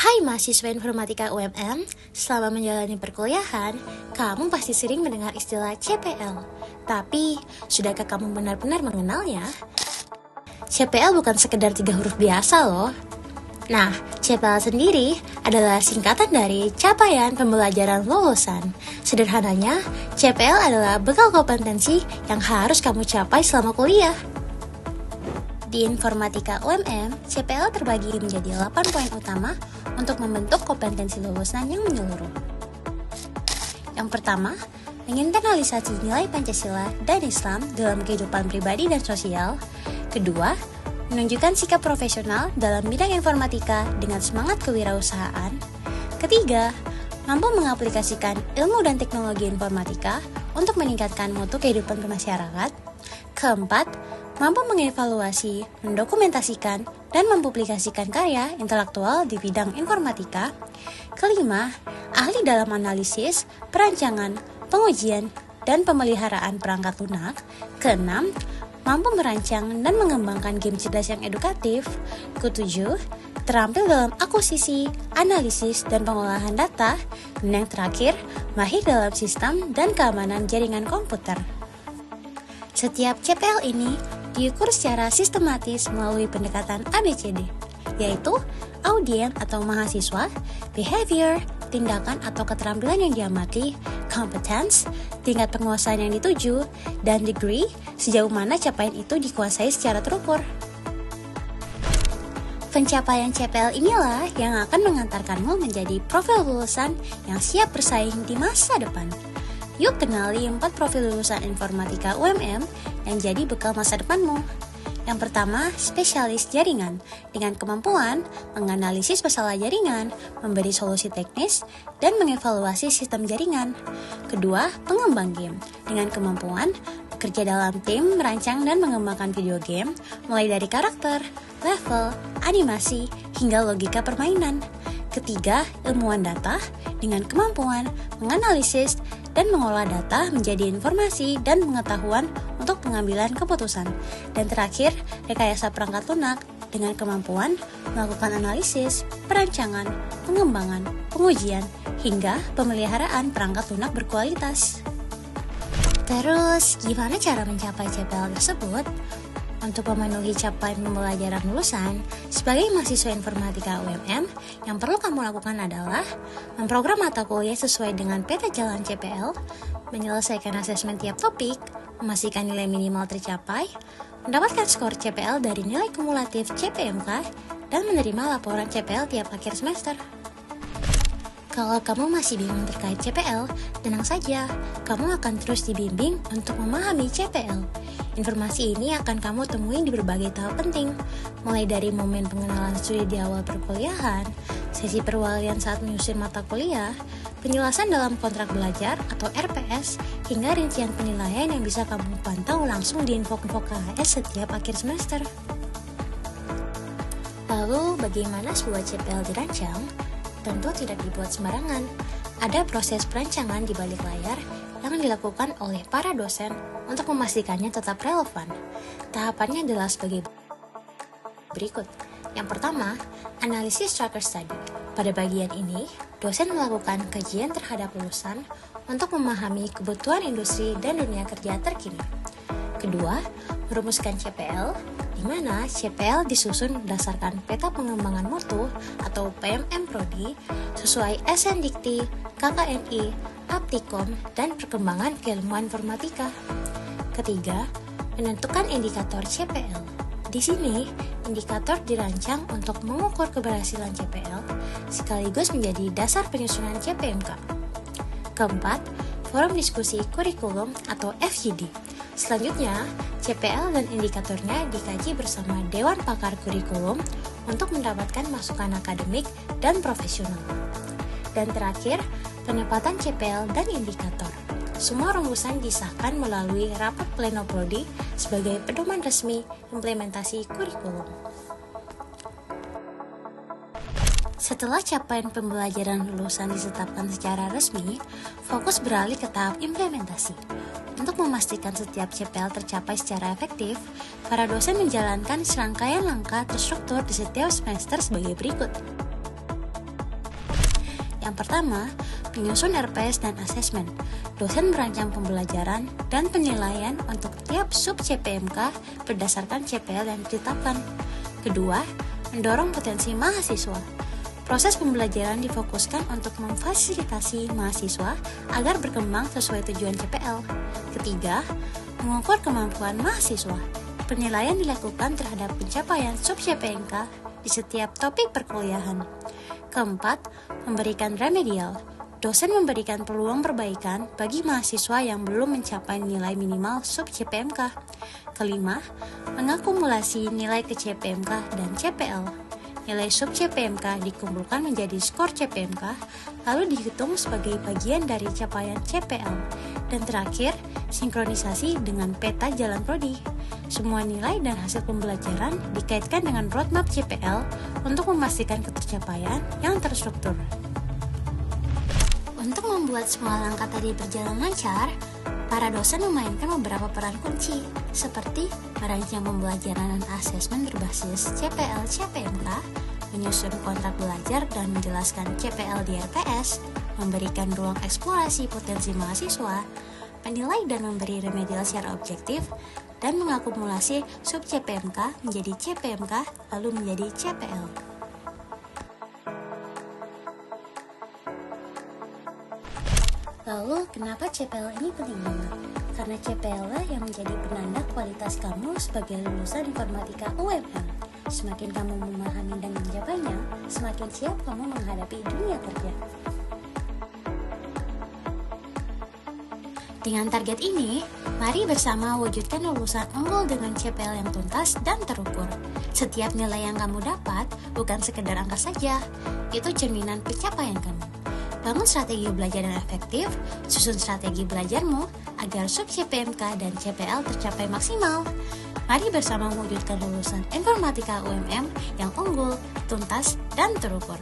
Hai mahasiswa informatika UMM, selama menjalani perkuliahan, kamu pasti sering mendengar istilah CPL. Tapi, sudahkah kamu benar-benar mengenalnya? CPL bukan sekedar 3 huruf biasa loh. Nah, CPL sendiri adalah singkatan dari Capaian Pembelajaran Lulusan. Sederhananya, CPL adalah bekal kompetensi yang harus kamu capai selama kuliah. Di Informatika UMM, CPL terbagi menjadi 8 poin utama untuk membentuk kompetensi lulusan yang menyeluruh. Yang pertama, menginternalisasi nilai Pancasila dan Islam dalam kehidupan pribadi dan sosial. Kedua, menunjukkan sikap profesional dalam bidang informatika dengan semangat kewirausahaan. Ketiga, mampu mengaplikasikan ilmu dan teknologi informatika untuk meningkatkan mutu kehidupan bermasyarakat. Keempat, mampu mengevaluasi, mendokumentasikan, dan mempublikasikan karya intelektual di bidang informatika. Kelima, ahli dalam analisis, perancangan, pengujian, dan pemeliharaan perangkat lunak. Keenam, mampu merancang dan mengembangkan game cerdas yang edukatif. Ketujuh, terampil dalam akuisisi, analisis, dan pengolahan data. Dan yang terakhir, mahir dalam sistem dan keamanan jaringan komputer. Setiap CPL ini diukur secara sistematis melalui pendekatan ABCD, yaitu audien atau mahasiswa, behavior, tindakan atau keterampilan yang diamati, competence, tingkat penguasaan yang dituju, dan degree, sejauh mana capaian itu dikuasai secara terukur. Pencapaian CPL inilah yang akan mengantarkanmu menjadi profil lulusan yang siap bersaing di masa depan. Yuk kenali 4 profil lulusan informatika UMM yang jadi bekal masa depanmu. Yang pertama, spesialis jaringan dengan kemampuan menganalisis masalah jaringan, memberi solusi teknis, dan mengevaluasi sistem jaringan. Kedua, pengembang game dengan kemampuan bekerja dalam tim, merancang dan mengembangkan video game, mulai dari karakter, level, animasi, hingga logika permainan. Ketiga, ilmuwan data dengan kemampuan menganalisis dan mengolah data menjadi informasi dan pengetahuan untuk pengambilan keputusan. Dan terakhir, rekayasa perangkat lunak dengan kemampuan melakukan analisis, perancangan, pengembangan, pengujian, hingga pemeliharaan perangkat lunak berkualitas. Terus, gimana cara mencapai CPL tersebut? Untuk memenuhi capaian pembelajaran lulusan, sebagai mahasiswa informatika UMM, yang perlu kamu lakukan adalah memprogram mata kuliah sesuai dengan peta jalan CPL, menyelesaikan asesmen tiap topik, memastikan nilai minimal tercapai, mendapatkan skor CPL dari nilai kumulatif CPMK, dan menerima laporan CPL tiap akhir semester. Kalau kamu masih bingung terkait CPL, tenang saja, kamu akan terus dibimbing untuk memahami CPL. Informasi ini akan kamu temui di berbagai tahap penting, mulai dari momen pengenalan studi di awal perkuliahan, sesi perwalian saat menyusun mata kuliah, penjelasan dalam kontrak belajar atau RPS, hingga rincian penilaian yang bisa kamu pantau langsung di info-info KHS setiap akhir semester. Lalu, bagaimana sebuah CPL dirancang? Tentu tidak dibuat sembarangan. Ada proses perancangan di balik layar yang dilakukan oleh para dosen untuk memastikannya tetap relevan. Tahapannya adalah sebagai berikut. Yang pertama, analisis tracker study. Pada bagian ini, dosen melakukan kajian terhadap lulusan untuk memahami kebutuhan industri dan dunia kerja terkini. Kedua, merumuskan CPL, di mana CPL disusun berdasarkan peta pengembangan mutu atau PMM Prodi sesuai SNDikti, KKNI, Aptikom, dan perkembangan keilmuan informatika. Ketiga, menentukan indikator CPL. Di sini, indikator dirancang untuk mengukur keberhasilan CPL sekaligus menjadi dasar penyusunan CPMK. Keempat, forum diskusi kurikulum atau FGD. Selanjutnya, CPL dan indikatornya dikaji bersama Dewan Pakar Kurikulum untuk mendapatkan masukan akademik dan profesional. Dan terakhir, penempatan CPL dan indikator. Semua rumusan disahkan melalui rapat pleno prodi sebagai pedoman resmi implementasi kurikulum. Setelah capaian pembelajaran lulusan ditetapkan secara resmi, fokus beralih ke tahap implementasi. Untuk memastikan setiap CPL tercapai secara efektif, para dosen menjalankan serangkaian langkah terstruktur di setiap semester sebagai berikut. Yang pertama, menyusun RPS dan asesmen. Dosen merancang pembelajaran dan penilaian untuk tiap sub CPMK berdasarkan CPL yang ditetapkan. Kedua, mendorong potensi mahasiswa. Proses pembelajaran difokuskan untuk memfasilitasi mahasiswa agar berkembang sesuai tujuan CPL. Ketiga, mengukur kemampuan mahasiswa. Penilaian dilakukan terhadap pencapaian sub CPMK di setiap topik perkuliahan. Keempat, memberikan remedial. Dosen memberikan peluang perbaikan bagi mahasiswa yang belum mencapai nilai minimal sub CPMK. Kelima, mengakumulasi nilai ke CPMK dan CPL. Nilai sub CPMK dikumpulkan menjadi skor CPMK, lalu dihitung sebagai bagian dari capaian CPL. Dan terakhir, sinkronisasi dengan peta jalan prodi. Semua nilai dan hasil pembelajaran dikaitkan dengan roadmap CPL untuk memastikan ketercapaian yang terstruktur. Untuk membuat semua langkah tadi berjalan lancar, para dosen memainkan beberapa peran kunci, seperti merancang pembelajaran dan asesmen berbasis CPL-CPMK, menyusun kontrak belajar dan menjelaskan CPL di RPS, memberikan ruang eksplorasi potensi mahasiswa, menilai dan memberi remedial secara objektif, dan mengakumulasi sub CPMK menjadi CPMK lalu menjadi CPL. Lalu, kenapa CPL ini penting banget? Karena CPL lah yang menjadi penanda kualitas kamu sebagai lulusan informatika UMM. Semakin kamu memahami dan menjapainya, semakin siap kamu menghadapi dunia kerja. Dengan target ini, mari bersama wujudkan lulusan unggul dengan CPL yang tuntas dan terukur. Setiap nilai yang kamu dapat bukan sekedar angka saja, itu cerminan pencapaian kamu. Bangun strategi belajar yang efektif, susun strategi belajarmu agar sub CPMK dan CPL tercapai maksimal. Mari bersama mewujudkan lulusan informatika UMM yang unggul, tuntas, dan terukur.